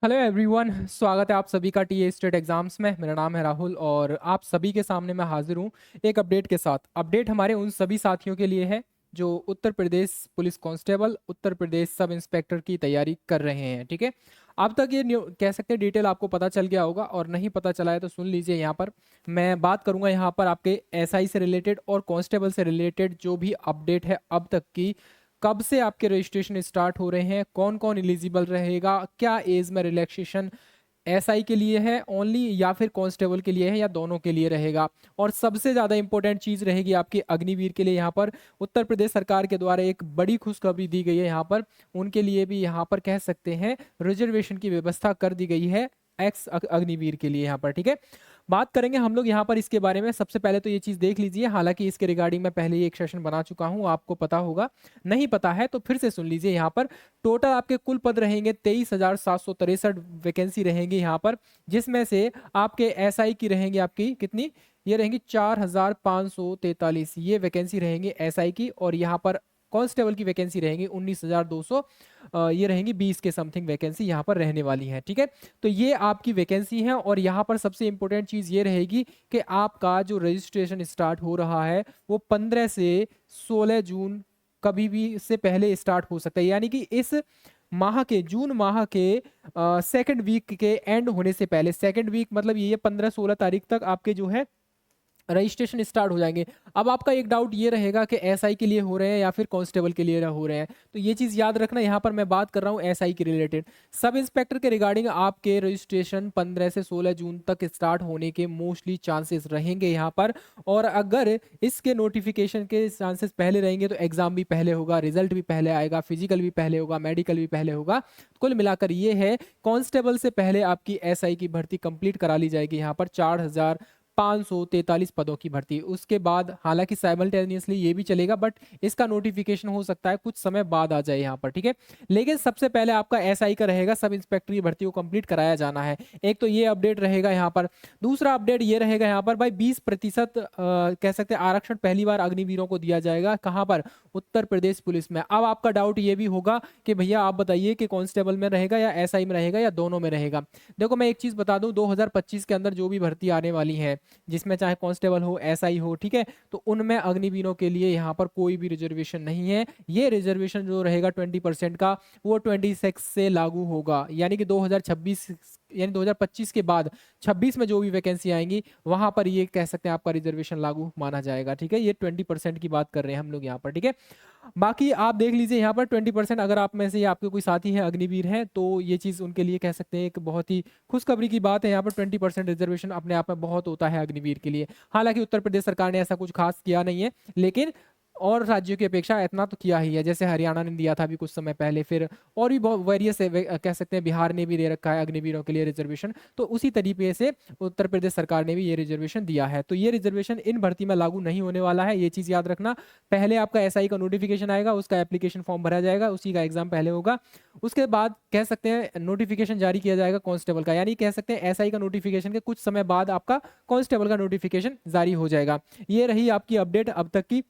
Hello everyone, स्वागत है आप सभी का टी ए स्टेट एग्जाम्स में। मेरा नाम है राहुल और आप सभी के सामने मैं हाजिर हूँ एक अपडेट के साथ। अपडेट हमारे उन सभी साथियों के लिए है जो Uttar Pradesh police constable, Uttar Pradesh sub inspector की तैयारी कर रहे हैं। ठीक है, अब तक ये कह सकते हैं डिटेल आपको पता चल गया होगा, और नहीं पता चला है तो सुन लीजिए। यहाँ पर मैं बात करूंगा यहाँ पर आपके एसआई से रिलेटेड और कांस्टेबल से रिलेटेड जो भी अपडेट है अब तक की। कब से आपके रजिस्ट्रेशन स्टार्ट हो रहे हैं, कौन कौन एलिजिबल रहेगा, क्या एज में रिलैक्सेशन एसआई के लिए है ओनली या फिर कांस्टेबल के लिए है या दोनों के लिए रहेगा। और सबसे ज्यादा इंपॉर्टेंट चीज रहेगी आपके अग्निवीर के लिए। यहाँ पर उत्तर प्रदेश सरकार के द्वारा एक बड़ी खुशखबरी दी गई है। यहाँ पर उनके लिए भी यहाँ पर कह सकते हैं रिजर्वेशन की व्यवस्था कर दी गई है एक्स अग्निवीर के लिए यहाँ पर। ठीक है, बात करेंगे हम लोग यहाँ पर इसके बारे में। सबसे पहले तो ये चीज देख लीजिए, हालांकि इसके रिगार्डिंग मैं पहले ही एक सेशन बना चुका हूँ, आपको पता होगा। नहीं पता है तो फिर से सुन लीजिए। यहाँ पर टोटल आपके कुल पद रहेंगे 23,763 वैकेंसी रहेंगी यहाँ पर, जिसमें से आपके एसआई की रहेंगी आपकी कितनी, ये रहेंगी 4,543 ये वैकेंसी रहेंगी एसआई की। और यहाँ पर कांस्टेबल की वैकेंसी रहेंगी 19,200, ये रहेंगी 20 के समथिंग वैकेंसी यहाँ पर रहने वाली है। ठीक है, तो ये आपकी वैकेंसी है। और यहाँ पर सबसे इंपॉर्टेंट चीज ये रहेगी कि आपका जो रजिस्ट्रेशन स्टार्ट हो रहा है वो 15 से 16 जून कभी भी से पहले स्टार्ट हो सकता है। यानी कि इस माह के जून माह के सेकंड वीक के एंड होने से पहले, सेकंड वीक मतलब ये 15-16 तारीख तक आपके जो है रजिस्ट्रेशन स्टार्ट हो जाएंगे। अब आपका एक डाउट ये रहेगा कि एसआई के लिए हो रहे हैं या फिर कांस्टेबल के लिए हो रहे हैं, तो ये चीज याद रखना। यहाँ पर मैं बात कर रहा हूँ एसआई के रिलेटेड। सब इंस्पेक्टर के रिगार्डिंग आपके रजिस्ट्रेशन 15 से 16 जून तक स्टार्ट होने के मोस्टली चांसेस रहेंगे यहाँ पर। और अगर इसके नोटिफिकेशन के चांसेस पहले रहेंगे तो एग्जाम भी पहले होगा, रिजल्ट भी पहले आएगा, फिजिकल भी पहले होगा, मेडिकल भी पहले होगा। कुल मिलाकर ये है, कांस्टेबल से पहले आपकी एसआई की भर्ती कंप्लीट करा ली जाएगी यहाँ पर 4,543 पदों की भर्ती। उसके बाद हालांकि साइमल्टेनियसली ये भी चलेगा, बट इसका नोटिफिकेशन हो सकता है कुछ समय बाद आ जाए यहाँ पर। ठीक है, लेकिन सबसे पहले आपका एसआई का रहेगा, सब इंस्पेक्टर की भर्ती को कंप्लीट कराया जाना है। एक तो ये अपडेट रहेगा यहाँ पर। दूसरा अपडेट ये रहेगा यहाँ पर भाई 20% कह सकते हैं आरक्षण पहली बार अग्निवीरों को दिया जाएगा। कहाँ पर? उत्तर प्रदेश पुलिस में। अब आपका डाउट ये भी होगा कि भैया आप बताइए कि कांस्टेबल में रहेगा या एसआई में रहेगा या दोनों में रहेगा। देखो मैं एक चीज बता दूं, 2025 के अंदर जो भी भर्ती आने वाली है, जिसमें चाहे कांस्टेबल हो एसआई हो, ठीक है, तो उनमें अग्निवीरों के लिए यहाँ पर कोई भी रिजर्वेशन नहीं है। ये रिजर्वेशन जो रहेगा 20% का, वो 26 से लागू होगा। यानी कि 2026 यानी 2025 के बाद 26 में जो भी वैकेंसी आएंगी वहां पर ये कह सकते हैं आपका रिजर्वेशन लागू माना जाएगा। ठीक है, ये 20% की बात कर रहे हैं हम लोग यहाँ पर। ठीक है, बाकी आप देख लीजिए यहाँ पर 20%, अगर आप में से आपके कोई साथी है अग्निवीर है तो ये चीज उनके लिए कह सकते हैं एक बहुत ही खुशखबरी की बात है। यहाँ पर 20% रिजर्वेशन अपने आप में बहुत होता है अग्निवीर के लिए। हालांकि उत्तर प्रदेश सरकार ने ऐसा कुछ खास किया नहीं है, लेकिन और राज्यों की अपेक्षा इतना तो किया ही है। जैसे हरियाणा ने दिया था अभी कुछ समय पहले, फिर और भी बहुत वेरियस कह सकते हैं बिहार ने भी दे रखा है अग्निवीरों के लिए रिजर्वेशन। तो उसी तरीके से उत्तर प्रदेश सरकार ने भी ये रिजर्वेशन दिया है। तो ये रिजर्वेशन इन भर्ती में लागू नहीं होने वाला है, ये चीज याद रखना। पहले आपका एसआई का नोटिफिकेशन आएगा, उसका एप्लीकेशन फॉर्म भरा जाएगा, उसी का एग्जाम पहले होगा। उसके बाद कह सकते हैं नोटिफिकेशन जारी किया जाएगा कांस्टेबल का। यानी कह सकते हैं एसआई का नोटिफिकेशन के कुछ समय बाद आपका कांस्टेबल का नोटिफिकेशन जारी हो जाएगा। ये रही आपकी अपडेट अब तक की।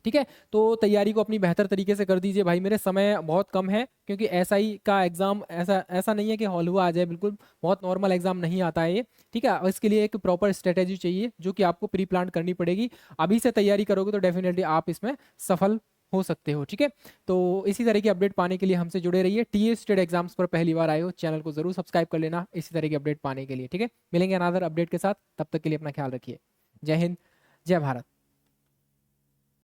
ठीक है, तो तैयारी को अपनी बेहतर तरीके से कर दीजिए भाई मेरे। समय बहुत कम है क्योंकि एसआई का एग्जाम ऐसा ऐसा नहीं है कि हॉल हुआ आ जाए, बिल्कुल बहुत नॉर्मल एग्जाम नहीं आता है ये। ठीक है, और इसके लिए एक प्रॉपर स्ट्रेटेजी चाहिए जो कि आपको प्री प्लान करनी पड़ेगी। अभी से तैयारी करोगे तो डेफिनेटली आप इसमें सफल हो सकते हो। ठीक है, तो इसी तरह की अपडेट पाने के लिए हमसे जुड़े रहिए। टीए स्टेट एग्जाम्स पर पहली बार आए हो, चैनल को जरूर सब्सक्राइब कर लेना इसी तरह की अपडेट पाने के लिए। ठीक है, मिलेंगे अनदर अपडेट के साथ, तब तक के लिए अपना ख्याल रखिए। जय हिंद, जय भारत।